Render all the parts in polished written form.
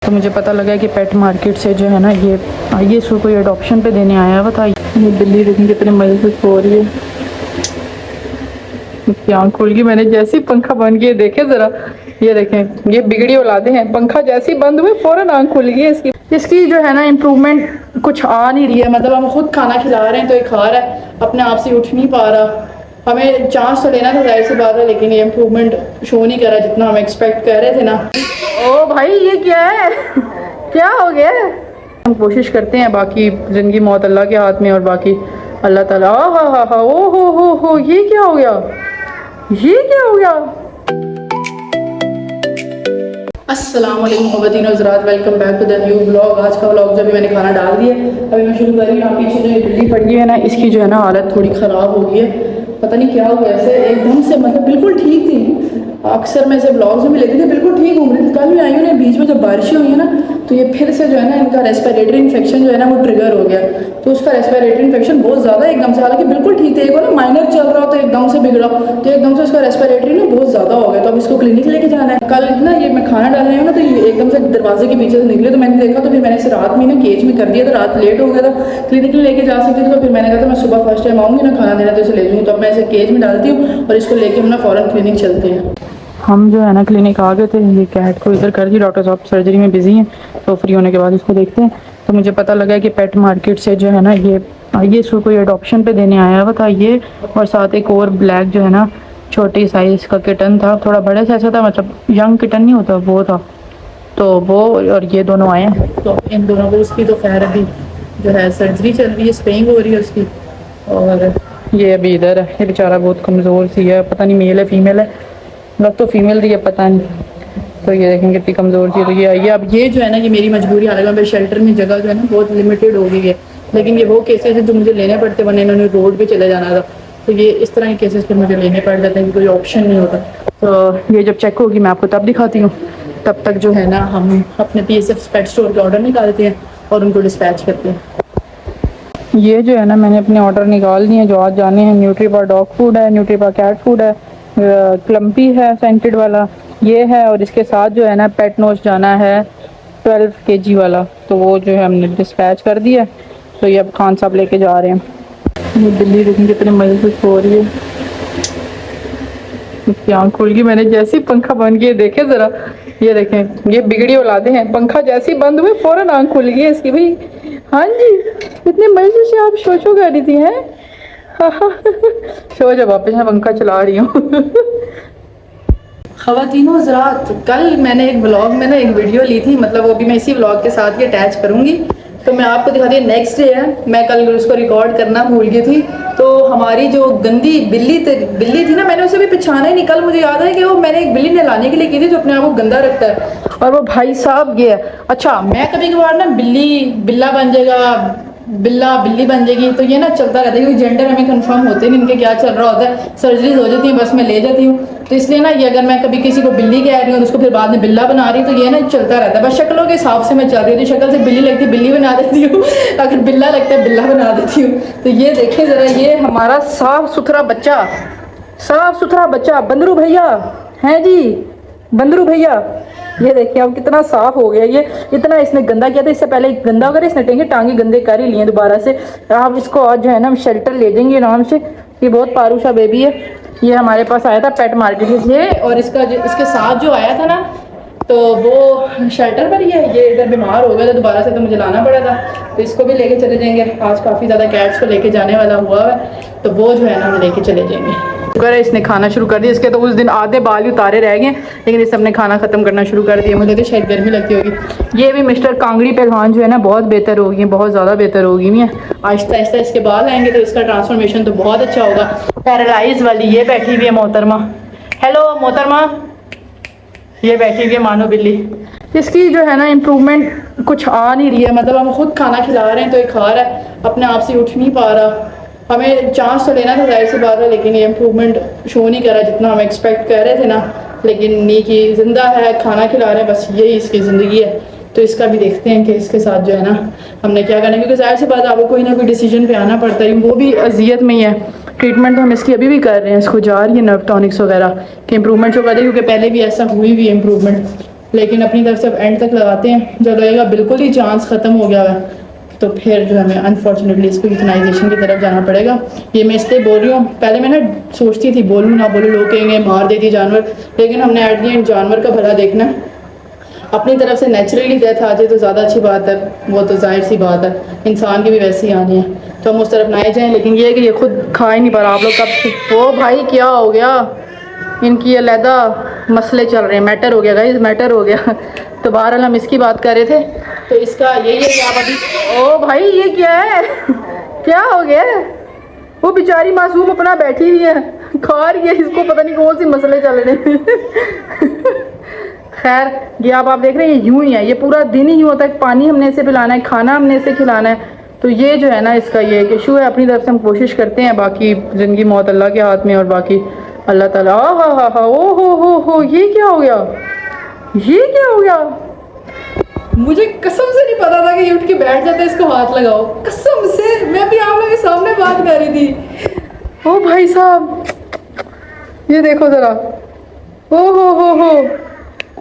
तो मुझे पता लगा कि पेट मार्केट से जो है ना ये इसको कोई अडॉप्शन पे देने आया हुआ था। ये बिल्ली देखिए कितने मजे से सो रही है। उसकी आँख खुल गई, मैंने जैसे ही पंखा बंद किया देखे ज़रा, ये देखें ये बिगड़ी औलादे हैं। पंखा जैसे ही बंद हुए फ़ौरन आँख खुल गई है इसकी। इसकी जो है ना इम्प्रूवमेंट कुछ आ नहीं रही है, मतलब हम खुद खाना खिला रहे हैं तो ये खा रहा है, अपने आप से उठ नहीं पा रहा। हमें चांस तो लेना था, जाहिर सी बात है, लेकिन ये इम्प्रूवमेंट शो नहीं कर रहा जितना हम एक्सपेक्ट कर रहे थे ना। ओ भाई ये क्या है क्या हो गया है? हम कोशिश करते हैं, बाकी ज़िंदगी मौत अल्लाह के हाथ में, और बाकी अल्लाह ताला। हा ओ हो ये क्या हो गया, ये क्या हो गया? अस्सलाम वालेकुम ख़वातीन और हज़रात, welcome back to the new blog. आज का ब्लॉग जब भी मैंने खाना डाल दिया, अभी मैं शुरू कर रही हूँ। पीछे जो ये बिल्ली पड़ी है ना, इसकी जो है ना हालत थोड़ी ख़राब हो गई है, पता नहीं क्या हुआ। ऐसे एकदम से मतलब बिल्कुल ठीक थी, अक्सर मैं इसे ब्लॉग्स में लेती थी, बिल्कुल ठीक घूम रही थी। कल मैं आई हूँ ना, बीच में जब बारिशें हुई है ना, तो ये फिर से जो है ना इनका रेस्पिरेटरी इन्फेक्शन जो है ना वो ट्रिगर हो गया। तो उसका रेस्पिरेटरी इन्फेक्शन बहुत ज़्यादा एकदम से, हालांकि बिल्कुल ठीक थे, एक ना माइनर चल रहा हो तो एकदम से बिगड़ा, तो एकदम से उसका रेस्पिरेटरी ना बहुत ज़्यादा हो गया। तो अब इसको क्लिनिक लेके जाना है। कल ना ये मैं खाना डालने हूँ ना, तो ये एकदम से दरवाजे के पीछे से निकले, तो मैंने देखा, तो फिर मैंने इसे रात में ना केज में कर दिया, तो रात लेट हो गया था, क्लिनिक लेके जा सकती थी। तो फिर मैंने कहा था मैं सुबह फर्स्ट टाइम आऊँगी ना खाना देना, तो इसे ले लूँगी। तो अब मैं इसे केज में डालती हूँ और इसको लेके हम ना फ़ौरन क्लिनिक चलते हैं। हम जो है ना क्लिनिक आ गए थे, ये कैट को इधर कर दी, डॉक्टर साहब सर्जरी में बिजी हैं, तो फ्री होने के बाद इसको देखते हैं। तो मुझे पता लगा कि पेट मार्केट से जो है ना ये इसको कोई अडॉप्शन पे देने आया हुआ था ये, और साथ एक और ब्लैक जो है ना छोटी साइज़ का किटन था, थोड़ा बड़े साइज़ का था, मतलब यंग किटन नहीं होता वो था, तो वो और ये दोनों आए हैं। तो इन दोनों को उसकी तो खैर अभी जो है सर्जरी चल रही है, स्पेइंग हो रही है उसकी, और ये अभी इधर है। ये बेचारा बहुत कमज़ोर सी है, पता नहीं मेल है फीमेल है, लग तो फीमेल दी है पता नहीं। तो ये देखेंगे कितनी कमज़ोर थी, तो ये आइए। अब ये जो है ना ये मेरी मजबूरी, हालांकि मेरे शेल्टर में जगह जो है ना बहुत लिमिटेड हो गई है, लेकिन ये वो केसेस हैं जो मुझे लेने पड़ते, वरना इन्होंने रोड पे चले जाना था। तो ये इस तरह के केसेस पे मुझे लेने पड़ जाते हैं कि कोई ऑप्शन नहीं होता। तो ये जब चेक होगी मैं आपको तब दिखाती हूँ। तब तक जो है ना हम अपने PSF पेट स्टोर के ऑर्डर निकालते हैं और उनको डिस्पैच करते हैं। ये जो है ना मैंने अपने ऑर्डर निकाल दिए जो आज जाने हैं। न्यूट्रीबार डॉग फूड है, न्यूट्रीबार कैट फूड है, क्लम्पी है सेंटेड वाला ये है, और इसके साथ जो है ना पेट नोज जाना है 12 kg वाला, तो वो जो है हमने डिस्पैच कर दिया। तो ये अब खान साहब लेके जा रहे हैं। ये बिल्ली देखिए कितने मजे से सो रही है। उसकी आँख खुल गई, मैंने जैसे ही पंखा बंद किया देखे ज़रा, ये देखें ये बिगड़ी औलादे हैं। पंखा जैसे ही बंद हुए फ़ौरन आँख खुल गई है इसकी। भाई हाँ जी, इतने मजे से आप शो कर रही थी हैं। शो जब वापस मैं पंखा चला रही हूँ। ख़वातीनो हज़रात, कल मैंने एक व्लॉग में ना एक वीडियो ली थी, मतलब वो भी मैं इसी व्लॉग के साथ ही अटैच करूँगी, तो मैं आपको दिखा दी। नेक्स्ट डे है, मैं कल उसको रिकॉर्ड करना भूल गई थी। तो हमारी जो गंदी बिल्ली थी ना, मैंने उसे भी पहचाना ही नहीं। कल मुझे याद है कि वो मैंने एक बिल्ली नहलाने के लिए की थी जो अपने आप को गंदा रखता है, और वो भाई साहब ये है। अच्छा मैं कभी कभार ना बिल्ला बन जाएगा, बिल्ली बन जाएगी, तो ये ना चलता रहता है, क्योंकि जेंडर हमें कंफर्म होते नहीं इनके क्या चल रहा होता है। सर्जरीज हो जाती हैं, बस मैं ले जाती हूँ। तो इसलिए ना ये अगर मैं कभी किसी को बिल्ली कह रही हूँ तो उसको फिर बाद में बिल्ला बना रही हूँ, तो ये ना चलता रहता है। बस शक्लों के हिसाब से मैं चल रही हूँ, तो शक्ल से बिल्ली लगती है बिल्ली बना देती हूँ, अगर बिल्ला लगता है बिल्ला बना देती हूँ। तो ये देखिए ज़रा, ये हमारा साफ़ सुथरा बच्चा बंदरू भैया हैं जी, बंदरू भैया। ये देखिए अब कितना साफ हो गया। ये इतना इसने गंदा किया था, इससे पहले गंदा अगर इसने टांगे गंदे कर ही लिए दोबारा से। आप इसको आज जो है ना शेल्टर ले जाएंगे आराम से। ये बहुत पारूशा बेबी है। ये हमारे पास आया था पेट मार्केट से, और इसके साथ जो आया था ना, तो वो शेल्टर पर ही है। ये इधर बीमार हो गया था दोबारा से, तो मुझे लाना पड़ा था। तो इसको भी लेके चले जाएंगे। आज काफ़ी ज़्यादा कैट्स को लेके जाने वाला हुआ है, तो वो जो है ना हम लेके चले जाएंगे। शुक्र है इसने खाना शुरू कर दिया। इसके तो उस दिन आधे बाल ही उतारे रह गए, लेकिन इस सबने खाना ख़त्म करना शुरू कर दिया। मुझे तो शायद गर्मी लगती होगी। ये भी मिस्टर कांगड़ी पहलवान जो है ना बहुत बेहतर हो गई है, बहुत ज़्यादा बेहतर हो गई है। आहिस्ता आहिस्ता इसके बाल आएंगे तो इसका ट्रांसफॉर्मेशन तो बहुत अच्छा होगा। पैरालाइज वाली ये बैठी हुई है मोहतरमा। हेलो मोहतरमा, ये बैठी हुई है मानो बिल्ली। इसकी जो है ना इम्प्रूवमेंट कुछ आ नहीं रही है, मतलब हम खुद खाना खिला रहे हैं तो ये खा रहा है, अपने आप से उठ नहीं पा रहा। हमें चांस तो लेना था, जाहिर सी बात है, लेकिन ये इम्प्रूवमेंट शो नहीं कर रहा जितना हम एक्सपेक्ट कर रहे थे ना। लेकिन नहीं कि ज़िंदा है, खाना खिला रहे हैं, बस यही इसकी ज़िंदगी है। तो इसका भी देखते हैं कि इसके साथ जो है ना हमने क्या करना है, क्योंकि जाहिर सी बात है आपको कोई ना कोई डिसीजन पे आना पड़ता है। वो भी अजियत में ही है। ट्रीटमेंट तो हम इसकी अभी भी कर रहे हैं, इसको जा रही है नर्व टॉनिक्स वगैरह कि इंप्रूवमेंट जो करें, क्योंकि पहले भी ऐसा हुई है इम्प्रूवमेंट। लेकिन अपनी तरफ से अब एंड तक लगाते हैं। जब लगेगा बिल्कुल ही चांस ख़त्म हो गया है तो फिर जो हमें अनफॉर्चुनेटली इसको यूथनाइजेशन की तरफ जाना पड़ेगा। ये मैं इसलिए बोल रही हूँ, पहले मैं ना सोचती थी बोलूँ ना बोलूँ, लोग कहेंगे मार देती जानवर, लेकिन हमने एट दी एंड जानवर का भला देखना है। अपनी तरफ से नेचुरली डेथ आ जाए तो ज़्यादा अच्छी बात है, वो तो जाहिर सी बात है, इंसान की भी वैसी ही आनी है, तो हम उस तरफ ना ही जाएँ। लेकिन ये है कि ये खुद खा ही नहीं पा रहा। आप लोग कब ओ भाई क्या हो गया, इनकी अलहदा मसले चल रहे हैं, मैटर हो गया गाइस, मैटर हो गया। तो बहरहाल हम इसकी बात कर रहे थे, तो इसका यही है कि आप अभी ओ भाई ये क्या है क्या हो गया है? वो बेचारी मासूम अपना बैठी हुई है, खा रही है, इसको पता नहीं कौन सी मसले चल रहे हैं। खैर ये आप देख रहे हैं यूं ही है, ये पूरा दिन ही यूं होता है। पानी हमने इसे पिलाना है, खाना हमने इसे खिलाना है, तो ये जो है ना इसका ये एक इशू है। अपनी तरफ से हम कोशिश करते हैं, बाकी ज़िंदगी मौत अल्लाह के हाथ में, और बाकी अल्लाह ताला। हा ओ हो ये क्या हो गया, ये क्या हो गया? मुझे कसम से नहीं पता था कि ये उठ के बैठ जाता है, इसको हाथ लगाओ, कसम से। मैं भी आप लोगों के सामने बात कर रही थी। ओ भाई साहब ये देखो ज़रा, ओ हो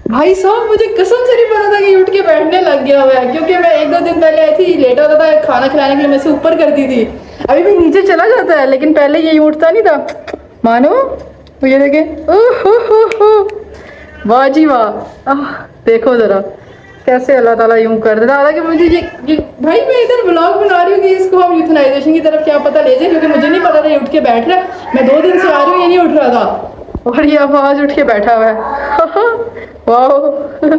भाई साहब, मुझे कसम से नहीं पता था कि उठ के बैठने लग गया हुआ है, क्योंकि मैं 1-2 दिन पहले आई थी, लेटा होता था खाना खिलाने के लिए, मैं इसे ऊपर करती थी। अभी भी नीचे चला जाता है, लेकिन पहले ये उठता नहीं था, मानो। तो ये देखें, ओह वाह जी वाह, देखो ज़रा कैसे अल्लाह ताला यूं कर देता। हालांकि मुझे ये भाई मैं इधर ब्लॉग बना रही हूँ कि इसको हम यूथनाइजेशन की तरफ क्या पता ले जाए, क्योंकि मुझे नहीं पता था ये उठ के बैठ रहा है। मैं 2 दिन से आ रही हूँ, ये नहीं उठ रहा था, और ये अब आज उठ के बैठा हुआ है। वाह।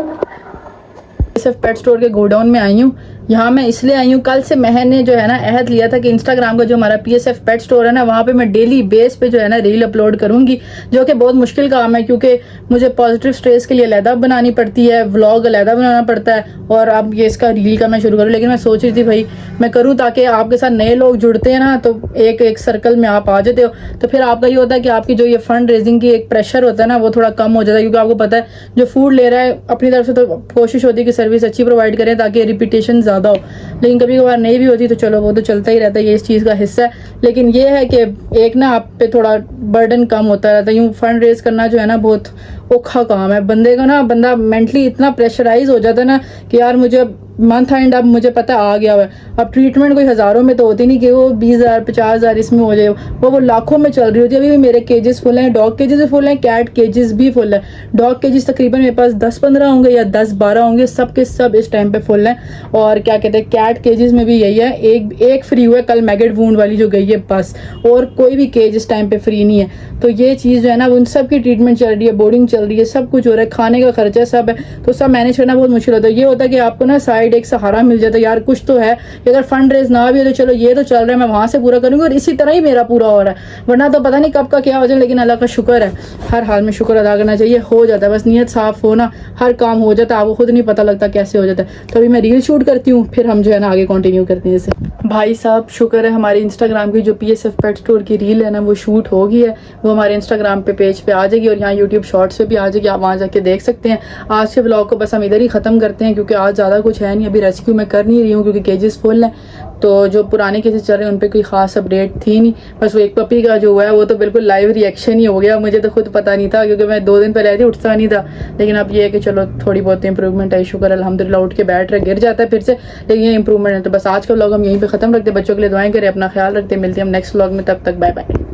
सिर्फ पेट स्टोर के गोडाउन में आई हूँ। यहाँ मैं इसलिए आई हूँ, कल से मैंने जो है ना अहद लिया था कि इंस्टाग्राम का जो हमारा PSF पेट स्टोर है ना, वहाँ पे मैं डेली बेस पे जो है ना रील अपलोड करूँगी, जो कि बहुत मुश्किल काम है, क्योंकि मुझे पॉजिटिव स्ट्रेस के लिए अलहदा बनानी पड़ती है, व्लॉग अलहदा बनाना पड़ता है, और अब ये इसका रील का मैं शुरू करूँ। लेकिन मैं सोच रही थी भाई मैं करूँ ताकि आपके साथ नए लोग जुड़ते हैं ना, तो एक सर्कल में आप आ जाते हो, तो फिर आपका ये होता है कि आपकी जो ये फंड रेजिंग की एक प्रेशर होता है ना, वो थोड़ा कम हो जाता है, क्योंकि आपको पता है जो फूड ले रहा है अपनी तरफ से तो कोशिश होती है कि सर्विस अच्छी प्रोवाइड करें ताकि रिपीटेशन ज़्यादा हो। लेकिन कभी कभार नहीं भी होती, तो चलो वो तो चलता ही रहता है, ये इस चीज़ का हिस्सा है। लेकिन ये है कि एक ना आप पे थोड़ा बर्डन कम होता रहता है। यूँ फंड रेज करना जो है ना बहुत औखा काम है, बंदे को ना, बंदा मेंटली इतना प्रेशराइज हो जाता है ना कि यार मुझे मंथ एंड अब मुझे पता आ गया हुआ है। अब ट्रीटमेंट कोई हज़ारों में तो होती नहीं कि वो 20,000 50,000 इसमें हो जाए, वो लाखों में चल रही होती है। अभी भी मेरे केजेस फुल हैं, डॉग केजेस भी फुल हैं, कैट केजेस भी फुल है। डॉग केजेस तकरीबन मेरे पास 10-15 होंगे या 10-12 होंगे, सब के सब इस टाइम पे फुल हैं। और क्या कहते हैं, कैट केजेस में भी यही है, एक फ्री हुआ है कल, मैगेट वूंड वाली जो गई है बस, और कोई भी केज इस टाइम पे फ्री नहीं है। तो ये चीज़ जो है ना, उन सब की ट्रीटमेंट चल रही है, बोर्डिंग चल रही है, सब कुछ हो रहा है, खाने का खर्चा सब है, तो सब मैनेज करना बहुत मुश्किल होता है। ये होता है कि आपको ना साइड एक सहारा मिल जाता है, यार कुछ तो है, अगर फंड रेज ना भी हो तो चलो ये तो चल रहा है, मैं वहाँ से पूरा करूँगी, और इसी तरह ही मेरा पूरा हो रहा है, वरना तो पता नहीं कब का क्या हो जाए। लेकिन अल्लाह का शुक्र है, हर हाल में शुक्र अदा करना चाहिए, हो जाता है, बस नीयत साफ हो ना, हर काम हो जाता है, आपको खुद नहीं पता लगता कैसे हो जाता है। तो अभी मैं रील शूट करती हूँ, फिर हम जो है ना आगे कंटिन्यू करते हैं इसे। भाई साहब शुक्र है, हमारे इंस्टाग्राम की जो PSF पेट स्टोर की रील है ना, वो शूट हो गई है, वो हमारे इंस्टाग्राम पे पेज पे आ जाएगी, और यहाँ यूट्यूब शॉर्ट्स पे भी आ जाएगी, आप वहाँ जाके देख सकते हैं। आज के व्लॉग को बस हम इधर ही ख़त्म करते हैं, क्योंकि आज ज़्यादा कुछ है नहीं, अभी रेस्क्यू मैं कर नहीं रही हूँ क्योंकि केजेस फुल हैं। तो जो पुराने केसेस चल रहे हैं उन पर कोई ख़ास अपडेट थी नहीं, बस वो एक पपी का जो हुआ है वो तो बिल्कुल लाइव रिएक्शन ही हो गया, मुझे तो खुद पता नहीं था, क्योंकि मैं 2 दिन पहले आई थी, उठता नहीं था। लेकिन अब ये है कि चलो थोड़ी बहुत इंप्रूवमेंट है, शुक्र अल्हम्दुलिल्लाह, उठ के बैठ रहे, गिर जाता है फिर से, लेकिन ये इंप्रूवमेंट है। तो बस आज का व्लॉग हम यहीं पे ख़त्म रखते हैं, बच्चों के लिए दुआएं करें, अपना ख्याल रखते हैं, मिलते हैं हम नेक्स्ट व्लॉग में, तब तक बाय बाय।